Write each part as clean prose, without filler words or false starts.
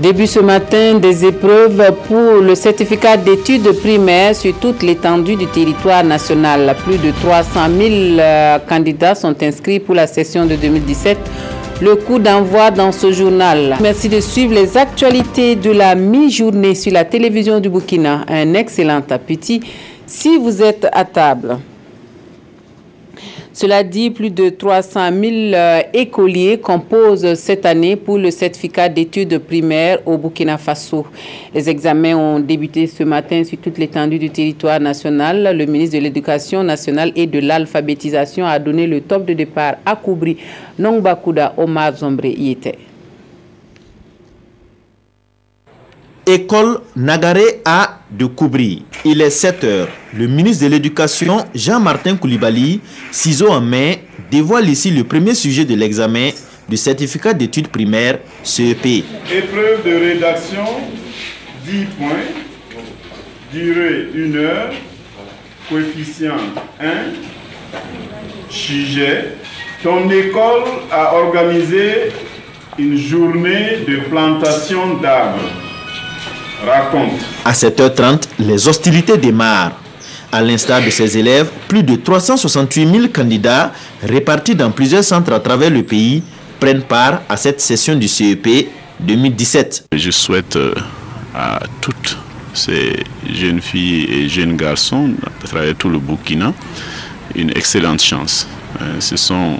Début ce matin des épreuves pour le certificat d'études primaires sur toute l'étendue du territoire national. Plus de 300 000 candidats sont inscrits pour la session de 2017. Le coup d'envoi dans ce journal. Merci de suivre les actualités de la mi-journée sur la télévision du Burkina. Un excellent appétit si vous êtes à table. Cela dit, plus de 300 000 écoliers composent cette année pour le certificat d'études primaires au Burkina Faso. Les examens ont débuté ce matin sur toute l'étendue du territoire national. Le ministre de l'Éducation nationale et de l'alphabétisation a donné le top de départ à Koubri. Nongbakuda Omar Zombre y était. École Nagaré A de Koubri. Il est 7 heures. Le ministre de l'Éducation, Jean-Martin Koulibaly, ciseaux en main, dévoile ici le premier sujet de l'examen du certificat d'études primaires CEP. Épreuve de rédaction, 10 points, durée 1 heure, coefficient 1, sujet. Ton école a organisé une journée de plantation d'arbres. Raconte. À 7h30, les hostilités démarrent. À l'instar de ces élèves, plus de 368 000 candidats répartis dans plusieurs centres à travers le pays prennent part à cette session du CEP 2017. Je souhaite à toutes ces jeunes filles et jeunes garçons à travers tout le Burkina une excellente chance. Ce sont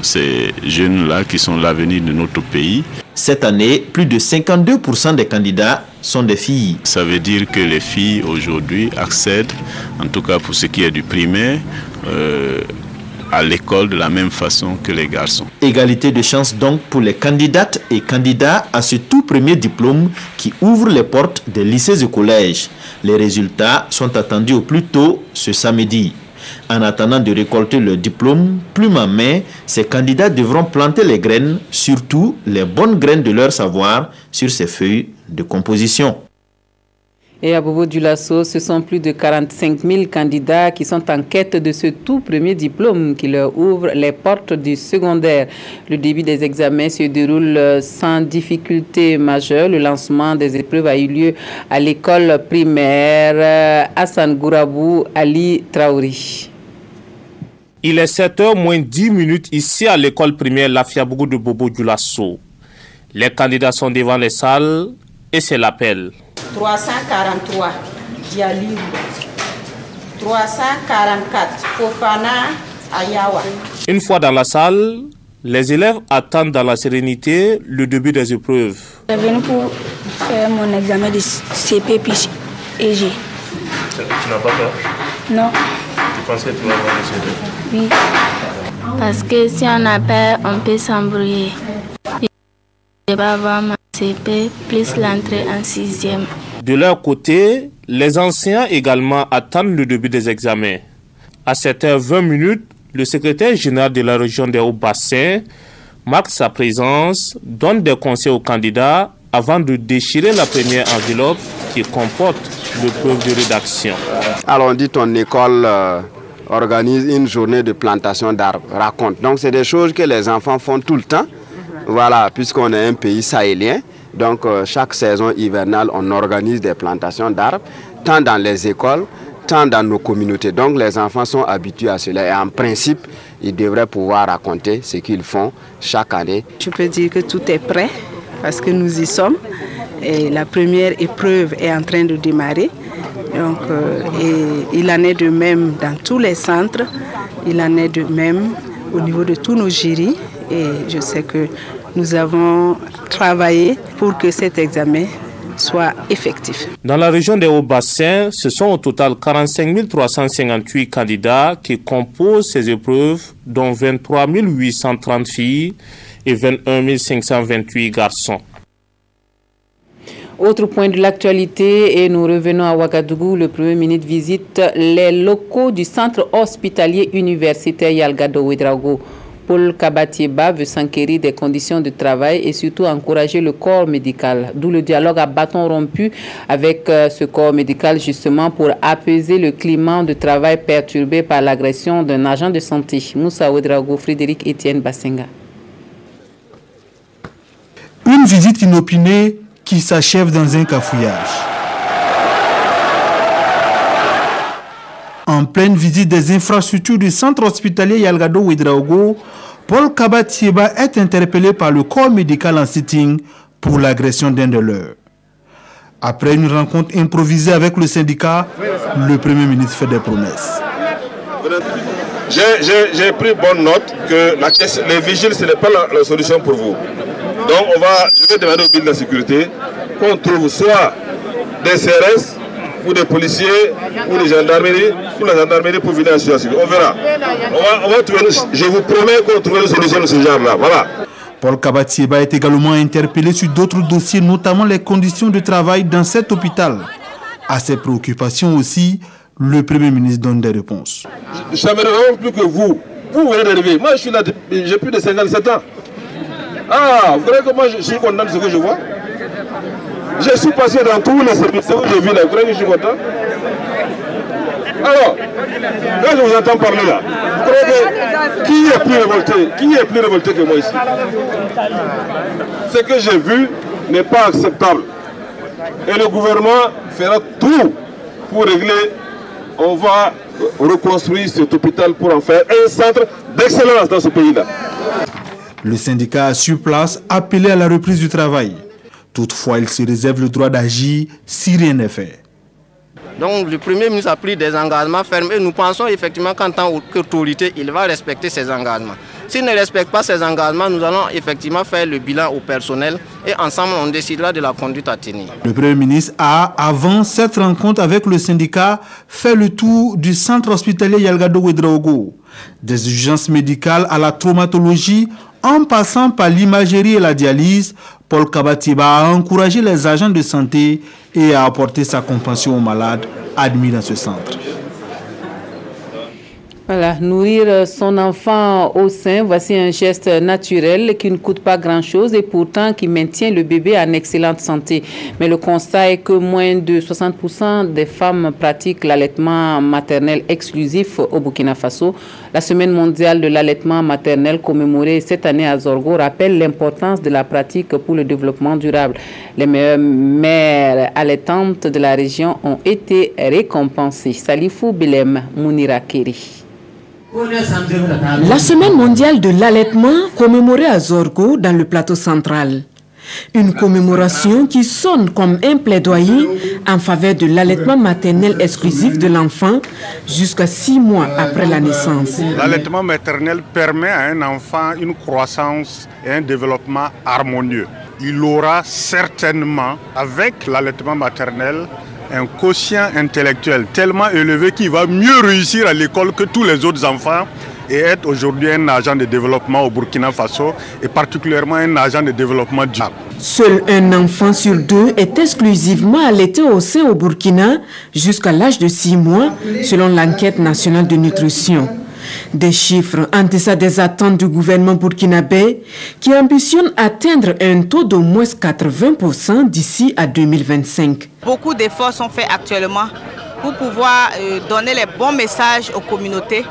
ces jeunes-là qui sont l'avenir de notre pays. Cette année, plus de 52% des candidats sont des filles. Ça veut dire que les filles aujourd'hui accèdent, en tout cas pour ce qui est du primaire, à l'école de la même façon que les garçons. Égalité de chance donc pour les candidates et candidats à ce tout premier diplôme qui ouvre les portes des lycées et collèges. Les résultats sont attendus au plus tôt ce samedi. En attendant de récolter leur diplôme, plume en main, ces candidats devront planter les graines, surtout les bonnes graines de leur savoir, sur ces feuilles de composition. Et à Bobo Dioulasso, ce sont plus de 45 000 candidats qui sont en quête de ce tout premier diplôme qui leur ouvre les portes du secondaire. Le début des examens se déroule sans difficulté majeure. Le lancement des épreuves a eu lieu à l'école primaire Hassan Gourabou Ali Traori. Il est 7h moins 10 minutes ici à l'école primaire Lafiabougou de Bobo Dioulasso. Les candidats sont devant les salles et c'est l'appel. 343 Dialirou, 344 Fofana Ayawa. Une fois dans la salle, les élèves attendent dans la sérénité le début des épreuves. Je suis venu pour faire mon examen de CP puis EG. Tu n'as pas peur? Non. Tu penses que tu vas avoir le CP? Oui. Parce que si on a peur, on peut s'embrouiller. Je vais avoir ma CP plus l'entrée en 6e. De leur côté, les enseignants également attendent le début des examens. À 7h20, le secrétaire général de la région des Hauts-Bassins marque sa présence, donne des conseils aux candidats avant de déchirer la première enveloppe qui comporte l'épreuve de rédaction. Alors on dit ton école organise une journée de plantation d'arbres, raconte. Donc c'est des choses que les enfants font tout le temps. Voilà, puisqu'on est un pays sahélien, donc chaque saison hivernale, on organise des plantations d'arbres, tant dans les écoles, tant dans nos communautés. Donc les enfants sont habitués à cela et en principe, ils devraient pouvoir raconter ce qu'ils font chaque année. Je peux dire que tout est prêt parce que nous y sommes. Et la première épreuve est en train de démarrer. Donc, et il en est de même dans tous les centres, il en est de même au niveau de tous nos jurys. Et je sais que nous avons travaillé pour que cet examen soit effectif. Dans la région des Hauts-Bassins, ce sont au total 45 358 candidats qui composent ces épreuves, dont 23 830 filles et 21 528 garçons. Autre point de l'actualité, et nous revenons à Ouagadougou, le Premier ministre visite les locaux du centre hospitalier universitaire Yalgado Ouedraogo. Paul Kabatieba veut s'enquérir des conditions de travail et surtout encourager le corps médical. D'où le dialogue à bâton rompu avec ce corps médical justement pour apaiser le climat de travail perturbé par l'agression d'un agent de santé. Moussa Ouedraogo, Frédéric Etienne Bassenga. Une visite inopinée qui s'achève dans un cafouillage. En pleine visite des infrastructures du centre hospitalier Yalgado Ouedraogo, Paul Kabatieba est interpellé par le corps médical en sitting pour l'agression d'un de leurs. Après une rencontre improvisée avec le syndicat, le Premier ministre fait des promesses. J'ai pris bonne note que les vigiles, ce n'est pas la solution pour vous. Donc je vais demander au bureau de la sécurité qu'on trouve soit des CRS ou des policiers ou des gendarmeries ou la gendarmerie pour venir assurer la sécurité. On verra. On va trouver, je vous promets qu'on trouvera une solution de ce genre-là. Voilà. Paul Kabatieba est également interpellé sur d'autres dossiers, notamment les conditions de travail dans cet hôpital. À ces préoccupations aussi, le Premier ministre donne des réponses. Je ne me plus que vous. Vous venez d'arriver. Moi, je suis là, j'ai plus de 57 ans. Ah, vous croyez que moi, je suis content de ce que je vois? Je suis passé dans tous les services que j'ai vus là. Vous croyez que je suis content? Alors, quand je vous entends parler là, vous croyez que qui est plus révolté? Qui est plus révolté que moi ici? Ce que j'ai vu n'est pas acceptable. Et le gouvernement fera tout pour régler. On va reconstruire cet hôpital pour en faire un centre d'excellence dans ce pays-là. Le syndicat sur place appelait à la reprise du travail. Toutefois, il se réserve le droit d'agir si rien n'est fait. Donc le Premier ministre a pris des engagements fermes et nous pensons effectivement qu'en tant qu'autorité, il va respecter ses engagements. S'il ne respecte pas ses engagements, nous allons effectivement faire le bilan au personnel et ensemble on décidera de la conduite à tenir. Le Premier ministre a, avant cette rencontre avec le syndicat, fait le tour du centre hospitalier Yalgado Ouedraogo. Des urgences médicales à la traumatologie, en passant par l'imagerie et la dialyse, Paul Kabatieba a encouragé les agents de santé et a apporté sa compassion aux malades admis dans ce centre. Voilà, nourrir son enfant au sein, voici un geste naturel qui ne coûte pas grand-chose et pourtant qui maintient le bébé en excellente santé. Mais le constat est que moins de 60% des femmes pratiquent l'allaitement maternel exclusif au Burkina Faso. La Semaine mondiale de l'allaitement maternel commémorée cette année à Zorgo rappelle l'importance de la pratique pour le développement durable. Les meilleures mères allaitantes de la région ont été récompensées. Salifou Bilem Mounira Keri. La Semaine mondiale de l'allaitement commémorée à Zorgo dans le plateau central. Une commémoration qui sonne comme un plaidoyer en faveur de l'allaitement maternel exclusif de l'enfant jusqu'à 6 mois après la naissance. L'allaitement maternel permet à un enfant une croissance et un développement harmonieux. Il aura certainement, avec l'allaitement maternel, un quotient intellectuel tellement élevé qu'il va mieux réussir à l'école que tous les autres enfants et être aujourd'hui un agent de développement au Burkina Faso et particulièrement un agent de développement durable. Seul un enfant sur 2 est exclusivement allaité au sein au Burkina jusqu'à l'âge de 6 mois selon l'enquête nationale de nutrition. Des chiffres en deçà des attentes du gouvernement burkinabé qui ambitionne atteindre un taux d'au moins 80% d'ici à 2025. Beaucoup d'efforts sont faits actuellement pour pouvoir donner les bons messages aux communautés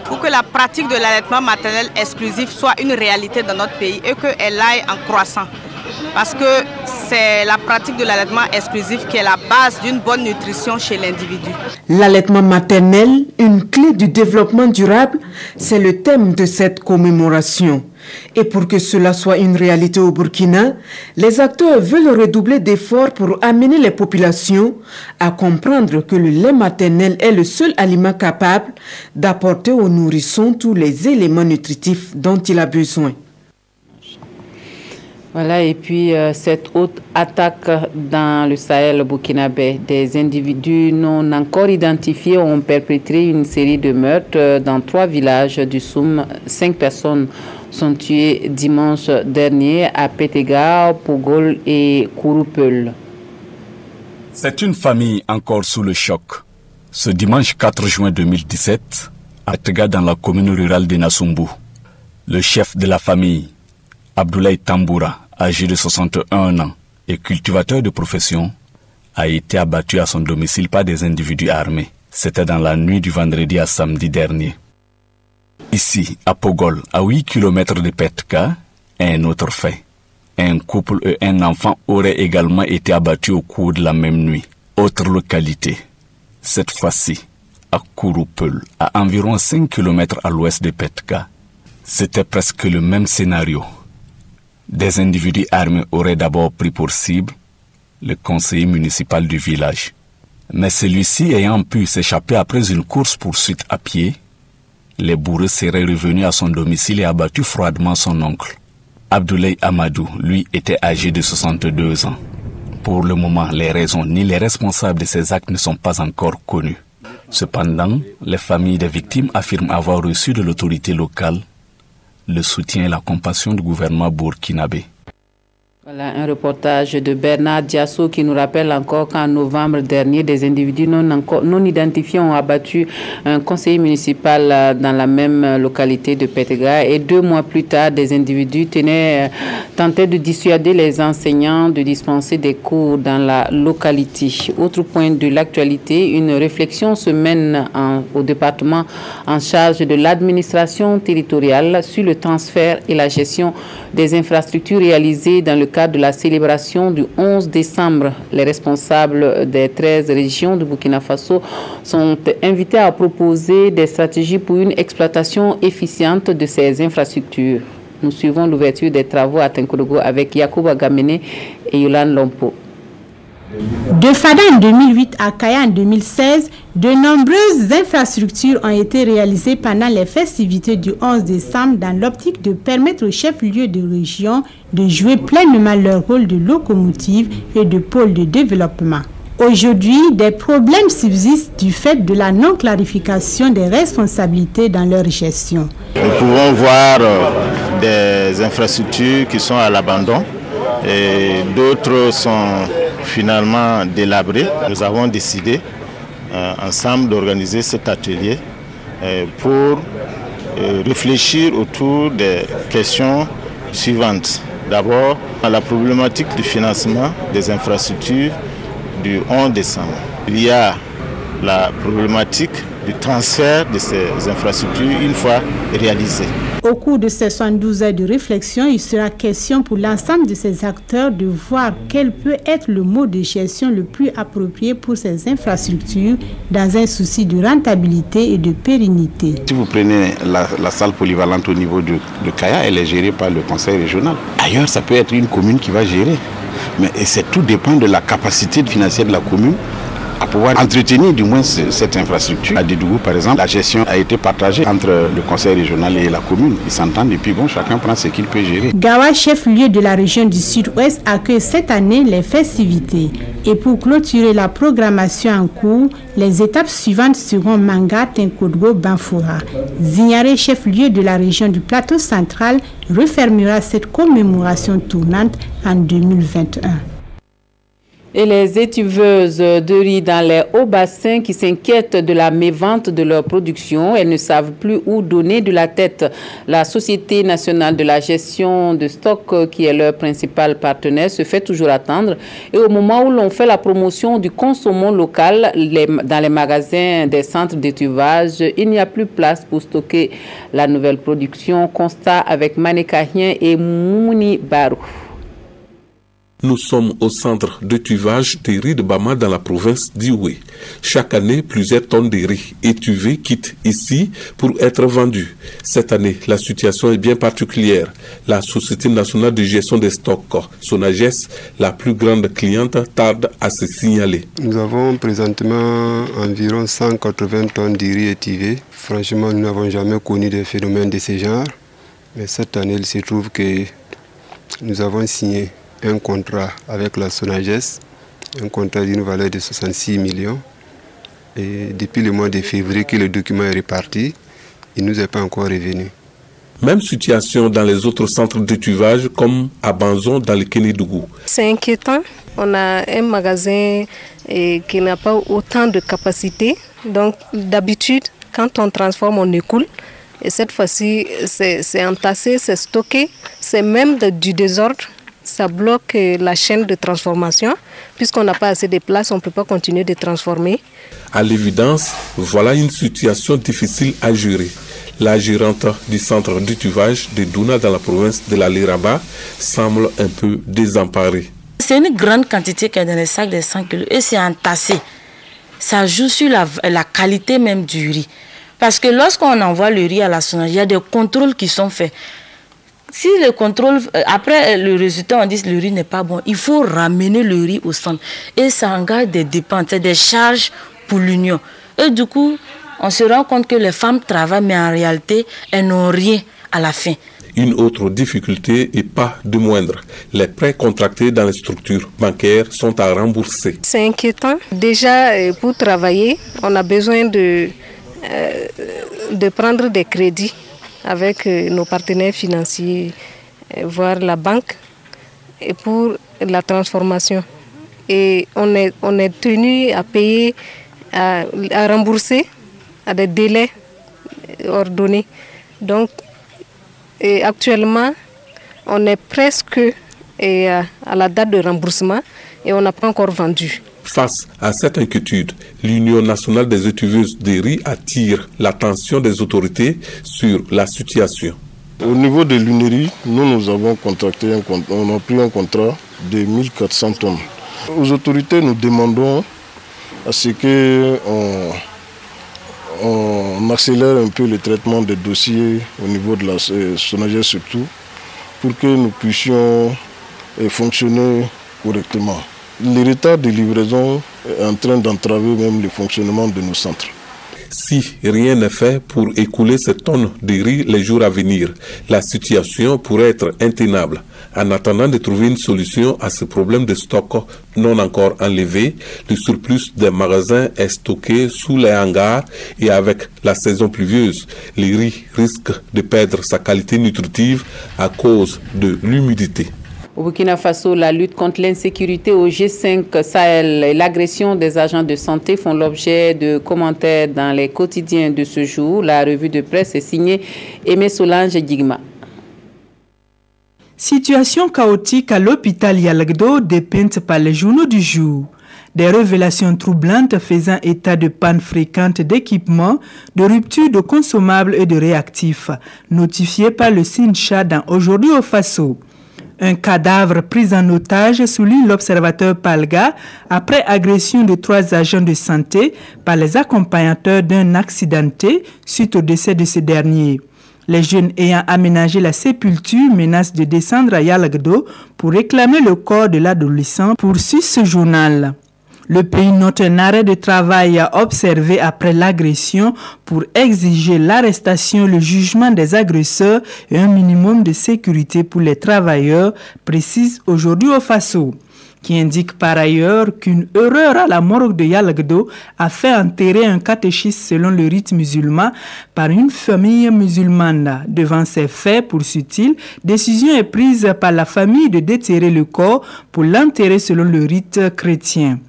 pour que la pratique de l'allaitement maternel exclusif soit une réalité dans notre pays et qu'elle aille en croissant. Parce que c'est la pratique de l'allaitement exclusif qui est la base d'une bonne nutrition chez l'individu. L'allaitement maternel, une clé du développement durable, c'est le thème de cette commémoration. Et pour que cela soit une réalité au Burkina, les acteurs veulent redoubler d'efforts pour amener les populations à comprendre que le lait maternel est le seul aliment capable d'apporter aux nourrissons tous les éléments nutritifs dont il a besoin. Voilà, et puis cette haute attaque dans le Sahel burkinabé, des individus non encore identifiés ont perpétré une série de meurtres dans 3 villages du Soum. 5 personnes sont tuées dimanche dernier à Pétéga, Pogol et Kouroupeul. C'est une famille encore sous le choc. Ce dimanche 4 juin 2017, à Pétéga dans la commune rurale de Nassumbu, le chef de la famille, Abdoulaye Tamboura, âgé de 61 ans et cultivateur de profession, a été abattu à son domicile par des individus armés. C'était dans la nuit du vendredi à samedi dernier. Ici, à Pogol, à 8 km de Pétéga, un autre fait. Un couple et un enfant auraient également été abattus au cours de la même nuit. Autre localité, cette fois-ci, à Kouroupeul, à environ 5 km à l'ouest de Petka. C'était presque le même scénario. Des individus armés auraient d'abord pris pour cible le conseiller municipal du village. Mais celui-ci ayant pu s'échapper après une course-poursuite à pied, les bourreaux seraient revenus à son domicile et abattu froidement son oncle. Abdoulaye Amadou, lui, était âgé de 62 ans. Pour le moment, les raisons ni les responsables de ces actes ne sont pas encore connus. Cependant, les familles des victimes affirment avoir reçu de l'autorité locale le soutien et la compassion du gouvernement burkinabé. Voilà un reportage de Bernard Diasso qui nous rappelle encore qu'en novembre dernier, des individus non identifiés ont abattu un conseiller municipal dans la même localité de Pétega. Et 2 mois plus tard, des individus tentaient de dissuader les enseignants de dispenser des cours dans la localité. Autre point de l'actualité, une réflexion se mène au département en charge de l'administration territoriale sur le transfert et la gestion des infrastructures réalisées dans le cadre de la célébration du 11 décembre. Les responsables des 13 régions de Burkina Faso sont invités à proposer des stratégies pour une exploitation efficiente de ces infrastructures. Nous suivons l'ouverture des travaux à Tinkodogo avec Yacouba Gamene et Yolande Lompo. De Fada en 2008 à Kaya en 2016, de nombreuses infrastructures ont été réalisées pendant les festivités du 11 décembre dans l'optique de permettre aux chefs-lieux de région de jouer pleinement leur rôle de locomotive et de pôle de développement. Aujourd'hui, des problèmes subsistent du fait de la non-clarification des responsabilités dans leur gestion. Nous pouvons voir des infrastructures qui sont à l'abandon et d'autres sont finalement délabrées. Nous avons décidé ensemble d'organiser cet atelier pour réfléchir autour des questions suivantes. D'abord, la problématique du financement des infrastructures du 11 décembre. Il y a la problématique du transfert de ces infrastructures une fois réalisées. Au cours de ces 72 heures de réflexion, il sera question pour l'ensemble de ces acteurs de voir quel peut être le mode de gestion le plus approprié pour ces infrastructures dans un souci de rentabilité et de pérennité. Si vous prenez la salle polyvalente au niveau de Kaya, elle est gérée par le conseil régional. Ailleurs, ça peut être une commune qui va gérer. Mais tout dépend de la capacité financière de la commune à pouvoir entretenir du moins cette infrastructure. À Dédougou, par exemple, la gestion a été partagée entre le conseil régional et la commune. Ils s'entendent et puis bon, chacun prend ce qu'il peut gérer. Gawa, chef-lieu de la région du Sud-Ouest, accueille cette année les festivités. Et pour clôturer la programmation en cours, les étapes suivantes seront Manga, Tinkodogo, Banfoura. Zignaré, chef-lieu de la région du Plateau central, refermera cette commémoration tournante en 2021. Et les étuveuses de riz dans les hauts bassins qui s'inquiètent de la mévente de leur production, elles ne savent plus où donner de la tête. La Société nationale de la gestion de stock, qui est leur principal partenaire, se fait toujours attendre. Et au moment où l'on fait la promotion du consommant local dans les magasins des centres d'étuvage, il n'y a plus place pour stocker la nouvelle production. Constat avec Manekahien et Mouni Barou. Nous sommes au centre de tuvage des riz de Bama dans la province d'Ioué. Chaque année, plusieurs tonnes de riz étuvés quittent ici pour être vendus. Cette année, la situation est bien particulière. La Société nationale de gestion des stocks, SONAGES, la plus grande cliente, tarde à se signaler. Nous avons présentement environ 180 tonnes de riz étuvé. Franchement, nous n'avons jamais connu de phénomène de ce genre. Mais cette année, il se trouve que nous avons signé un contrat avec la SONAGES, un contrat d'une valeur de 66 millions. Et depuis le mois de février que le document est reparti, il ne nous est pas encore revenu. Même situation dans les autres centres de tuvage comme à Banzon dans le Kénédougou. C'est inquiétant. On a un magasin qui n'a pas autant de capacité. Donc d'habitude, quand on transforme, on écoule. Et cette fois-ci, c'est entassé, c'est stocké. C'est même du désordre. Ça bloque la chaîne de transformation. Puisqu'on n'a pas assez de place, on ne peut pas continuer de transformer. À l'évidence, voilà une situation difficile à gérer. La gérante du centre de tuvage de Douna dans la province de la Liraba semble un peu désemparée. C'est une grande quantité qui est dans les sacs de 100 kg et c'est entassé. Ça joue sur la qualité même du riz. Parce que lorsqu'on envoie le riz à la sonnerie, il y a des contrôles qui sont faits. Si le contrôle, après le résultat, on dit que le riz n'est pas bon, il faut ramener le riz au centre. Et ça engage des dépenses, des charges pour l'Union. Et du coup, on se rend compte que les femmes travaillent, mais en réalité, elles n'ont rien à la fin. Une autre difficulté, et pas de moindre, les prêts contractés dans les structures bancaires sont à rembourser. C'est inquiétant. Déjà, pour travailler, on a besoin de prendre des crédits avec nos partenaires financiers, voire la banque, et pour la transformation. Et on est tenu à payer, à rembourser à des délais ordonnés. Donc, actuellement, on est presque à la date de remboursement et on n'a pas encore vendu. Face à cette inquiétude, l'Union nationale des étuveuses de riz attire l'attention des autorités sur la situation. Au niveau de l'UNERI, nous avons contracté on a pris un contrat de 1400 tonnes. Aux autorités, nous demandons à ce qu'on accélère un peu le traitement des dossiers au niveau de la SONAGED surtout, pour que nous puissions fonctionner correctement. Le retard de livraison est en train d'entraver même le fonctionnement de nos centres. Si rien n'est fait pour écouler ces tonnes de riz les jours à venir, la situation pourrait être intenable. En attendant de trouver une solution à ce problème de stock non encore enlevé, le surplus des magasins est stocké sous les hangars et avec la saison pluvieuse, le riz risque de perdre sa qualité nutritive à cause de l'humidité. Au Burkina Faso, la lutte contre l'insécurité au G5 Sahel et l'agression des agents de santé font l'objet de commentaires dans les quotidiens de ce jour. La revue de presse est signée Aimé Solange Digma. Situation chaotique à l'hôpital Yalagdo dépeinte par les journaux du jour. Des révélations troublantes faisant état de panne fréquente d'équipements, de ruptures de consommables et de réactifs, notifiées par le SINCHA dans Aujourd'hui au Faso. Un cadavre pris en otage, souligne l'observateur Palga, après agression de 3 agents de santé par les accompagnateurs d'un accidenté suite au décès de ce dernier. Les jeunes ayant aménagé la sépulture menacent de descendre à Yalagdo pour réclamer le corps de l'adolescent, poursuit ce journal. Le pays note un arrêt de travail observé après l'agression pour exiger l'arrestation, le jugement des agresseurs et un minimum de sécurité pour les travailleurs, précise Aujourd'hui au Faso, qui indique par ailleurs qu'une erreur à la morgue de Yalagdo a fait enterrer un catéchiste selon le rite musulman par une famille musulmane. Devant ces faits, poursuit-il, décision est prise par la famille de déterrer le corps pour l'enterrer selon le rite chrétien.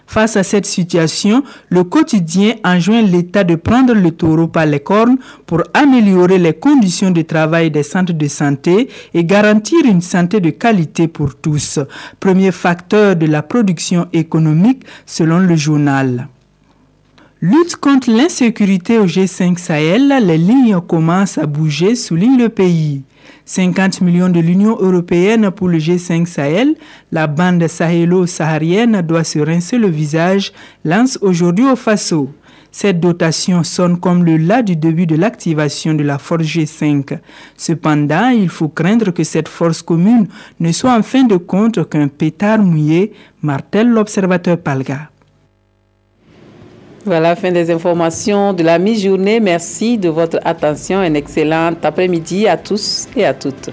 Face à cette situation, le quotidien enjoint l'État de prendre le taureau par les cornes pour améliorer les conditions de travail des centres de santé et garantir une santé de qualité pour tous, premier facteur de la production économique selon le journal. Lutte contre l'insécurité au G5 Sahel, les lignes commencent à bouger, souligne le pays. 50 millions de l'Union européenne pour le G5 Sahel, la bande sahélo-saharienne doit se rincer le visage, lance Aujourd'hui au Faso. Cette dotation sonne comme le la du début de l'activation de la force G5. Cependant, il faut craindre que cette force commune ne soit en fin de compte qu'un pétard mouillé, martèle l'observateur Palga. Voilà, fin des informations de la mi-journée. Merci de votre attention. Un excellent après-midi à tous et à toutes.